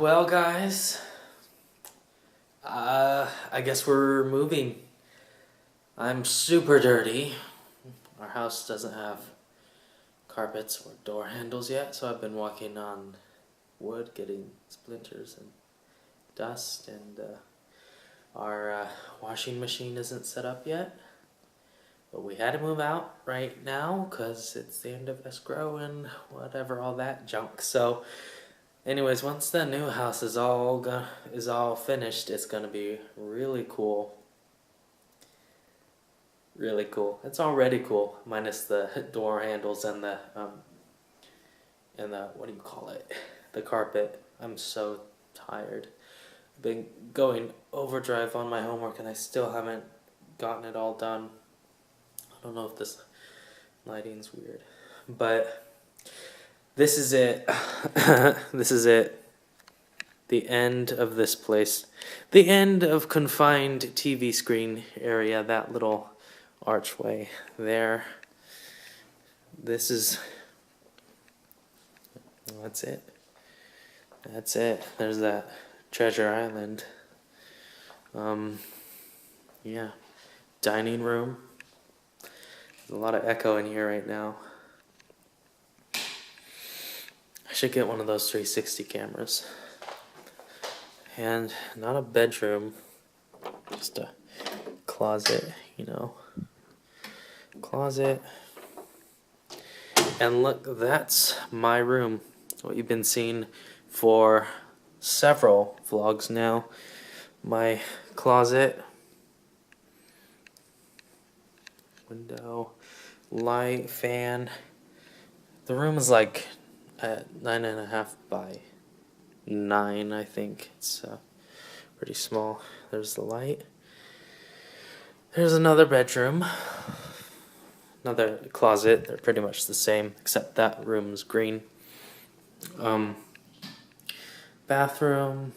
Well, guys, I guess we're moving. I'm super dirty. Our house doesn't have carpets or door handles yet, so I've been walking on wood, getting splinters and dust, and our washing machine isn't set up yet. But we had to move out right now because it's the end of escrow and whatever, all that junk. So, anyways, once the new house is all finished, it's gonna be really cool. Really cool. It's already cool, minus the door handles and the what do you call it? The carpet. I'm so tired. I've been going overdrive on my homework and I still haven't gotten it all done. I don't know if this lighting's weird, but this is it. This is it. The end of this place. The end of confined TV screen area, that little archway there. This is... That's it. That's it. There's that Treasure Island. Yeah. Dining room. There's a lot of echo in here right now. I should get one of those 360 cameras. And not a bedroom, just a closet, Closet. And look, that's my room. What you've been seeing for several vlogs now. My closet. Window. Light, fan. The room is like at 9.5 by 9, I think. It's pretty small. There's the light. There's another bedroom. Another closet. They're pretty much the same, except that room's green. Bathroom.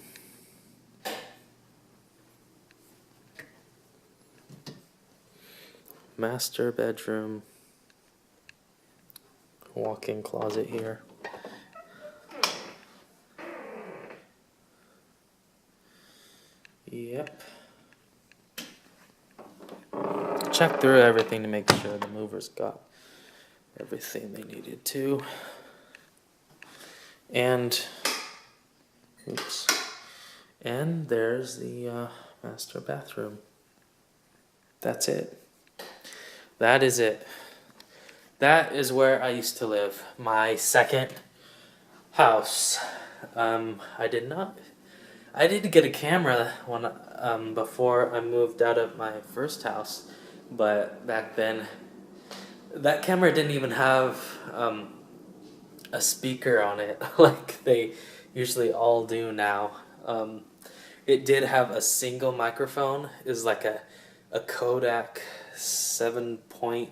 Master bedroom. Walk-in closet here. Yep. Check through everything to make sure the movers got everything they needed to. And, oops. And there's the master bathroom. That's it. That is it. That is where I used to live. My second house. I did get a camera before I moved out of my first house, but back then, that camera didn't even have a speaker on it like they usually all do now. It did have a single microphone. It was like a Kodak 7.1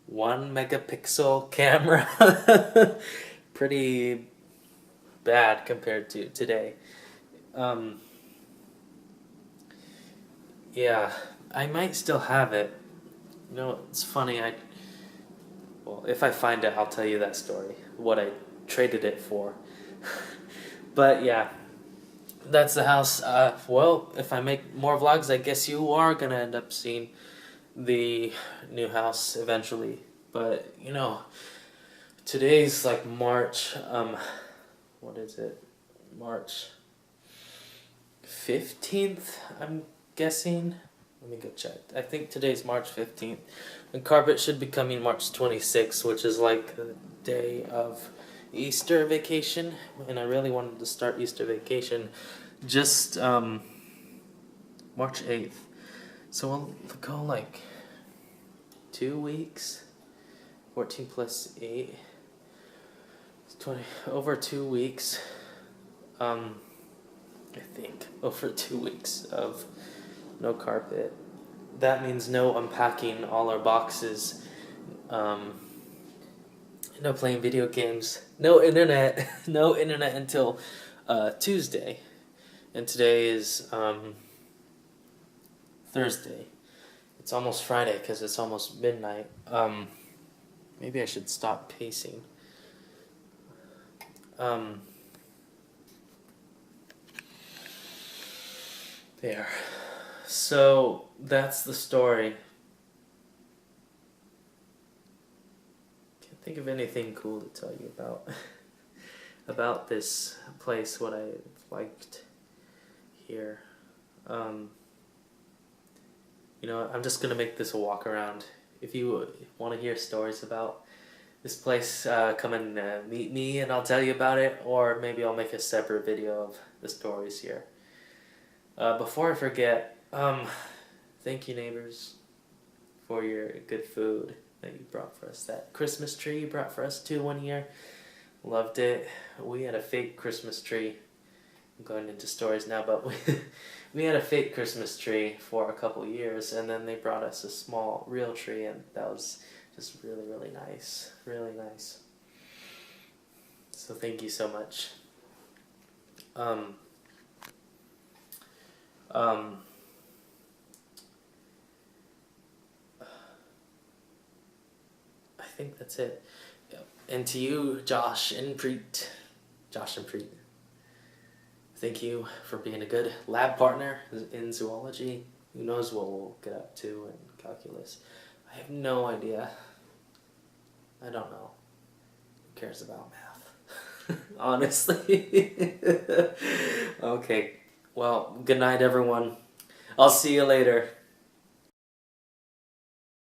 megapixel camera. Pretty bad compared to today. Yeah, I might still have it. It's funny. Well, if I find it, I'll tell you that story. What I traded it for. But yeah, that's the house. Well, if I make more vlogs, I guess you are gonna end up seeing the new house eventually. But today's like March. What is it? March 15th, I'm guessing. Let me go check. I think today's March 15th. The carpet should be coming March 26th, which is like the day of Easter vacation. And I really wanted to start Easter vacation just March 8th. So we'll go like 2 weeks. 14 plus 8. 20, over 2 weeks. I think over 2 weeks of no carpet. That means no unpacking all our boxes. No playing video games. No internet. No internet until Tuesday. And today is Thursday. It's almost Friday because it's almost midnight. Maybe I should stop pacing. There. So that's the story. Can't think of anything cool to tell you about about this place. What I liked here. You know, I'm just gonna make this a walk around. If you want to hear stories about this place, come and meet me, and I'll tell you about it. Or maybe I'll make a separate video of the stories here. Before I forget, thank you, neighbors, for your good food that you brought for us. That Christmas tree you brought for us too one year. Loved it. We had a fake Christmas tree. I'm going into stories now, but we had a fake Christmas tree for a couple years, and then they brought us a small real tree, and that was just really, really nice. Really nice. So thank you so much. Um, I think that's it. Yep. And to you, Josh and Preet. Josh and Preet. Thank you for being a good lab partner in zoology. Who knows what we'll get up to in calculus. I have no idea. I don't know. Who cares about math? Honestly. Okay. Well, good night, everyone. I'll see you later.